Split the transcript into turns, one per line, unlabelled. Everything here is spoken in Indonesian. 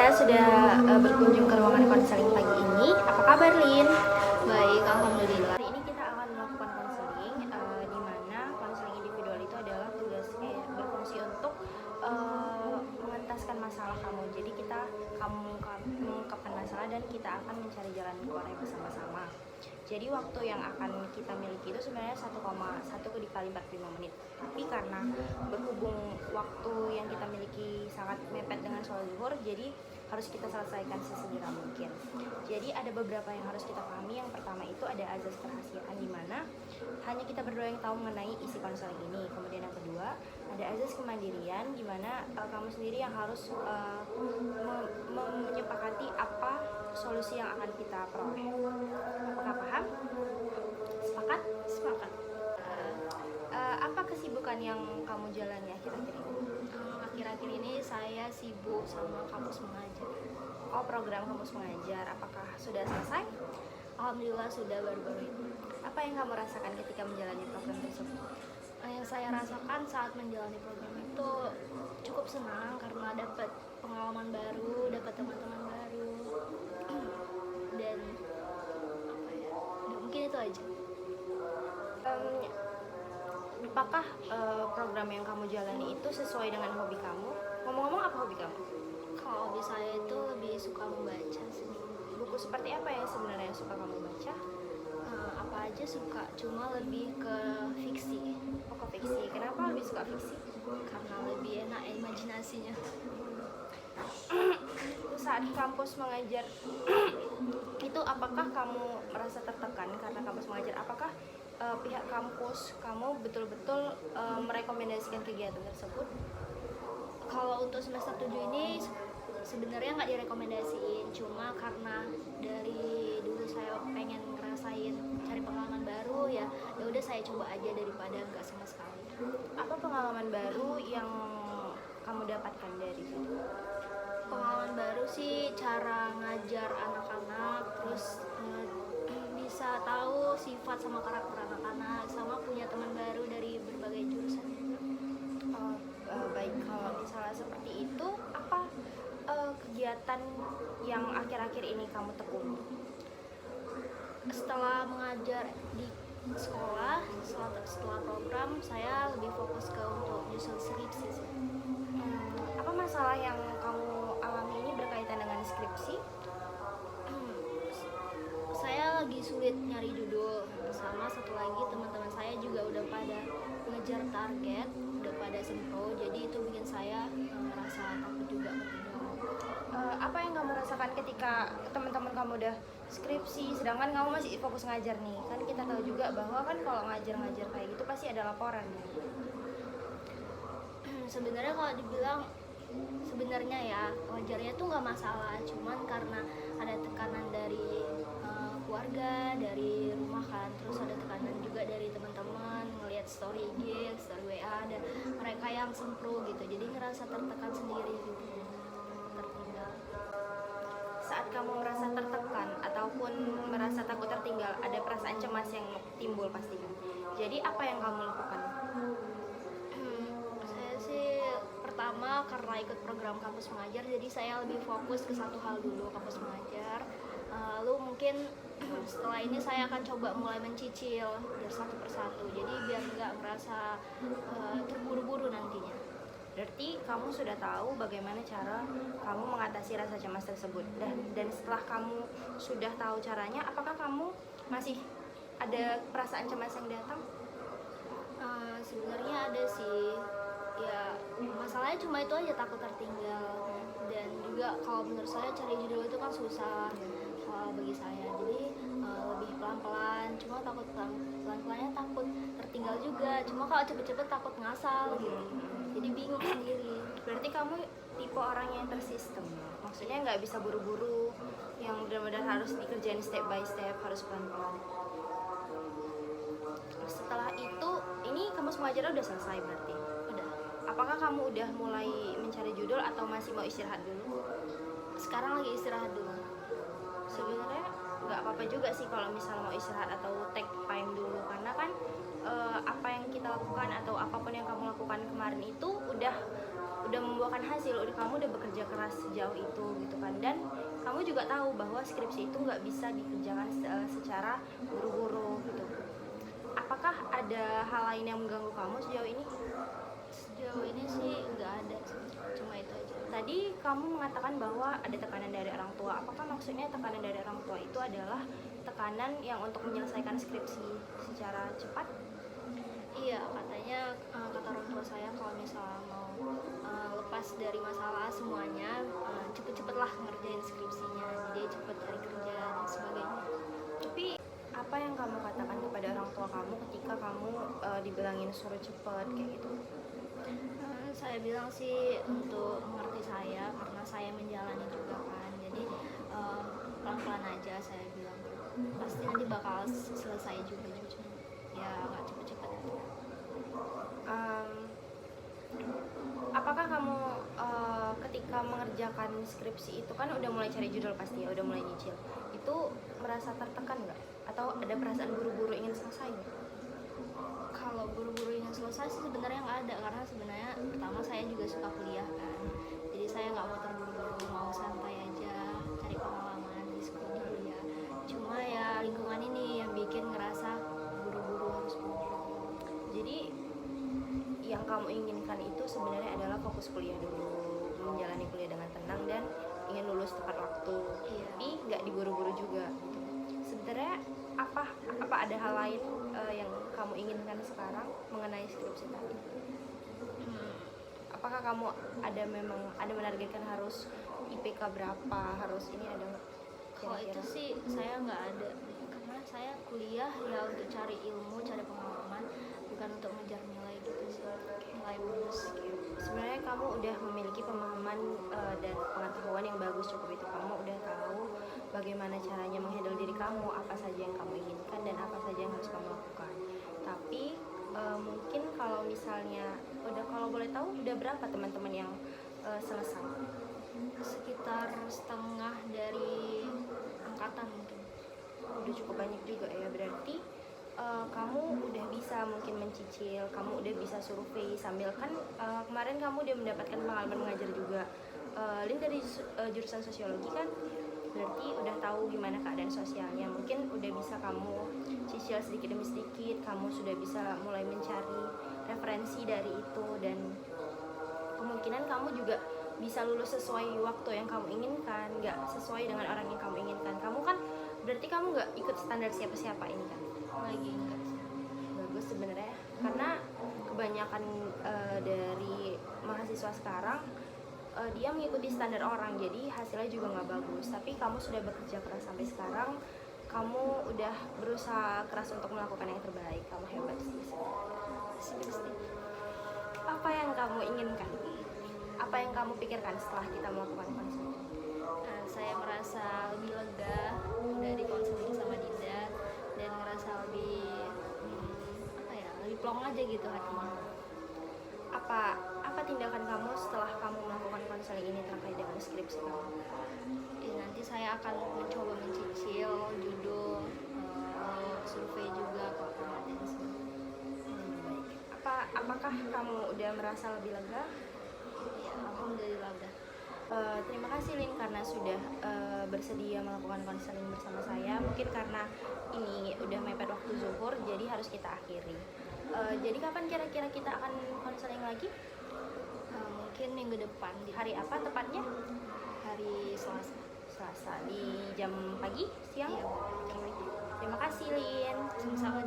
Anda sudah berkunjung ke ruangan konseling pagi ini. Apa kabar, Lin?
Baik, alhamdulillah.
Hari ini kita akan melakukan konseling, di mana konseling individual itu adalah berfungsi untuk mengentaskan masalah kamu. Jadi kamu mengungkapkan masalah dan kita akan mencari jalan keluarnya bersama-sama. Jadi waktu yang akan kita miliki itu sebenarnya 1,1 dikali 45 menit. Tapi karena berhubung waktu yang kita miliki sangat mepet dengan sholat zuhur, jadi harus kita selesaikan sesegera mungkin. Jadi ada beberapa yang harus kita pahami. Yang pertama itu ada azas kerahasiaan, di mana hanya kita berdua yang tahu mengenai isi konseling ini. Kemudian yang kedua ada azas kemandirian, di mana kamu sendiri yang harus menyepakati apa solusi yang akan kita peroleh. Apakah paham? Sepakat?
Sepakat.
Apa kesibukan yang kamu jalani akhir-akhir ini?
Akhir-akhir ini saya sibuk sama kampus mengajar.
Oh, program kampus mengajar. Apakah sudah selesai?
Alhamdulillah sudah baru-baru ini.
Apa yang kamu rasakan ketika menjalani program tersebut?
Yang saya rasakan saat menjalani program itu cukup senang karena dapat pengalaman baru, dapat teman-teman baru, dan mungkin itu aja.
Apakah program yang kamu jalani itu sesuai dengan hobi kamu? Ngomong-ngomong, apa hobi kamu?
Kalau hobi saya itu lebih suka membaca sih.
Buku seperti apa yang sebenarnya suka kamu baca?
Apa aja suka, cuma lebih ke fiksi.
Oh, ke fiksi. Kenapa lebih suka fiksi?
Karena lebih enak imajinasinya.
Saat kampus mengajar itu apakah kamu merasa tertekan karena kampus mengajar? Apakah pihak kampus kamu betul-betul merekomendasikan kegiatan tersebut?
Kalau untuk semester 7 ini sebenarnya nggak direkomendasiin, cuma karena dari dulu saya pengen ngerasain cari pengalaman baru, ya udah saya coba aja daripada nggak sama sekali.
Apa pengalaman baru yang kamu dapatkan dari situ?
Pengalaman baru sih cara ngajar anak-anak, terus bisa tahu sifat sama karakter anak-anak, sama punya teman baru dari berbagai jurusan.
Baik, kalau misalnya seperti itu, apa kegiatan yang akhir-akhir ini kamu tekuni?
Setelah mengajar di sekolah, setelah program, saya lebih fokus ke untuk nyusun skripsi sih.
Apa masalah yang kamu alami ini berkaitan dengan skripsi?
Saya lagi sulit nyari judul, sama satu lagi teman-teman saya juga udah pada ngejar target, udah pada sempro, jadi itu bikin saya merasa takut juga ketinggalan.
Apa yang kamu rasakan ketika teman-teman kamu udah skripsi, sedangkan kamu masih fokus ngajar nih? Kan kita tahu juga bahwa kan kalau ngajar-ngajar kayak gitu pasti ada laporan ya.
Sebenarnya kalau dibilang sebenarnya ya wajarnya tuh nggak masalah, cuman karena ada tekanan dari keluarga, dari rumah kan, terus ada tekanan juga dari teman-teman ngelihat story IG, story WA, dan mereka yang sempro gitu, jadi ngerasa tertekan sendiri gitu, tertinggal.
Saat kamu merasa tertekan ataupun merasa takut tertinggal, ada perasaan cemas yang timbul pastikan. Jadi apa yang kamu lakukan?
Saya sih pertama karena ikut program kampus mengajar, jadi saya lebih fokus ke satu hal dulu, kampus mengajar. Lalu mungkin setelah ini saya akan coba mulai mencicil dari satu persatu, jadi biar nggak merasa terburu-buru nantinya.
Berarti kamu sudah tahu bagaimana cara kamu mengatasi rasa cemas tersebut. Dan setelah kamu sudah tahu caranya, apakah kamu masih ada perasaan cemas yang datang?
Sebenarnya ada sih, ya masalahnya cuma itu aja, takut tertinggal. Dan juga kalau menurut saya cari judul itu kan susah bagi saya, jadi lebih pelan-pelan, cuma takut pelan-pelannya takut tertinggal juga, cuma kalau cepet-cepet takut ngasal gitu, jadi bingung sendiri.
Berarti kamu tipe orang yang tersistem, maksudnya nggak bisa buru-buru, yang benar-benar harus dikerjain step by step, harus pelan-pelan. Setelah itu, ini kampus mengajar udah selesai berarti?
Udah.
Apakah kamu udah mulai mencari judul atau masih mau istirahat dulu?
Sekarang lagi istirahat dulu.
Sebenarnya nggak apa-apa juga sih kalau misalnya mau istirahat atau take time dulu, karena kan apa yang kita lakukan atau apapun yang kamu lakukan kemarin itu udah udah membuahkan hasil, kamu udah bekerja keras sejauh itu gitu kan, dan kamu juga tahu bahwa skripsi itu nggak bisa dikerjakan secara buru-buru gitu. Apakah ada hal lain yang mengganggu kamu sejauh ini?
Sejauh ini sih nggak ada, cuma itu aja.
Tadi kamu mengatakan bahwa ada tekanan dari orang tua. Apakah maksudnya tekanan dari orang tua itu adalah tekanan yang untuk menyelesaikan skripsi secara cepat?
Iya, katanya kata orang tua saya kalau misalnya mau lepas dari masalah semuanya, cepet-cepetlah ngerjain skripsinya, jadi cepet cari kerja dan sebagainya.
Tapi apa yang kamu katakan kepada orang tua kamu ketika kamu dibilangin suruh cepet kayak gitu?
Saya bilang sih untuk mengerti saya karena saya menjalani juga kan, jadi pelan-pelan aja, saya bilang pasti nanti bakal selesai juga ya, nggak cepet-cepet.
Apakah kamu ketika mengerjakan skripsi itu kan udah mulai cari judul pasti ya, udah mulai nyicil, itu merasa tertekan nggak? Atau ada perasaan buru-buru ingin selesai nggak?
Kalau buru-buru ingin selesai sih sebenarnya nggak ada, karena sebenarnya pertama saya juga suka kuliah kan, jadi saya nggak mau terburu-buru, mau santai aja cari pengalaman di kuliah. Cuma ya lingkungan ini yang bikin ngerasa buru-buru harus buru-buru.
Jadi yang kamu inginkan itu sebenarnya adalah fokus kuliah dulu, menjalani kuliah dengan tenang dan ingin lulus tepat waktu.
Iya.
Tapi nggak diburu-buru juga gitu. Sebenarnya apa ada hal lain yang kamu inginkan sekarang mengenai skripsi tadi? Apakah kamu ada menargetkan harus IPK berapa, harus ini ada nggak?
Kalau itu sih saya nggak ada, karena saya kuliah ya untuk cari ilmu, cari pengalaman, bukan untuk ngejar nilai gitu sih, nilai bonus gitu.
Sebenarnya kamu udah memiliki pemahaman dan pengetahuan yang bagus cukup itu. Kamu udah tahu bagaimana caranya menghandle diri kamu, apa saja yang kamu inginkan dan apa saja yang harus kamu lakukan. Tapi mungkin kalau misalnya kalau boleh tahu udah berapa teman-teman yang selesai?
Sekitar setengah dari angkatan mungkin.
Udah cukup banyak juga ya, berarti kamu udah bisa mungkin mencicil, kamu udah bisa survei sambil kan kemarin kamu udah mendapatkan pengalaman mengajar juga. Lin dari jurusan sosiologi kan, berarti udah tahu gimana keadaan sosialnya. Mungkin udah bisa kamu cicil sedikit demi sedikit, kamu sudah bisa mulai mencari referensi dari itu, dan kemungkinan kamu juga bisa lulus sesuai waktu yang kamu inginkan, nggak sesuai dengan orang yang kamu inginkan. Kamu kan berarti kamu nggak ikut standar siapa-siapa ini kan?
Lagi enggak sih.
Bagus sebenarnya, karena kebanyakan dari mahasiswa sekarang dia mengikuti standar orang, jadi hasilnya juga nggak bagus. Tapi kamu sudah bekerja keras sampai sekarang, kamu udah berusaha keras untuk melakukan yang terbaik. Kamu hebat sih. Apa yang kamu inginkan? Apa yang kamu pikirkan setelah kita melakukan konseling?
Saya merasa lebih lega udah di konseling sama Dinda, dan ngerasa lebih lebih plong aja gitu hatinya.
Apa tindakan kamu setelah kamu melakukan konseling ini terkait dengan skripsi kamu?
Nanti saya akan mencoba mencicil judul, survei juga kok kompetensi.
Apakah kamu udah merasa lebih lega?
Ya, alhamdulillah udah.
Terima kasih Lin karena sudah bersedia melakukan konseling bersama saya. Mungkin karena ini udah mepet waktu zuhur, jadi harus kita akhiri. Jadi kapan kira-kira kita akan konseling lagi?
Mungkin minggu depan.
Hari apa tepatnya?
Hari Selasa
di jam pagi, siang?
Iya.
Terima kasih Lin.
Sama-sama.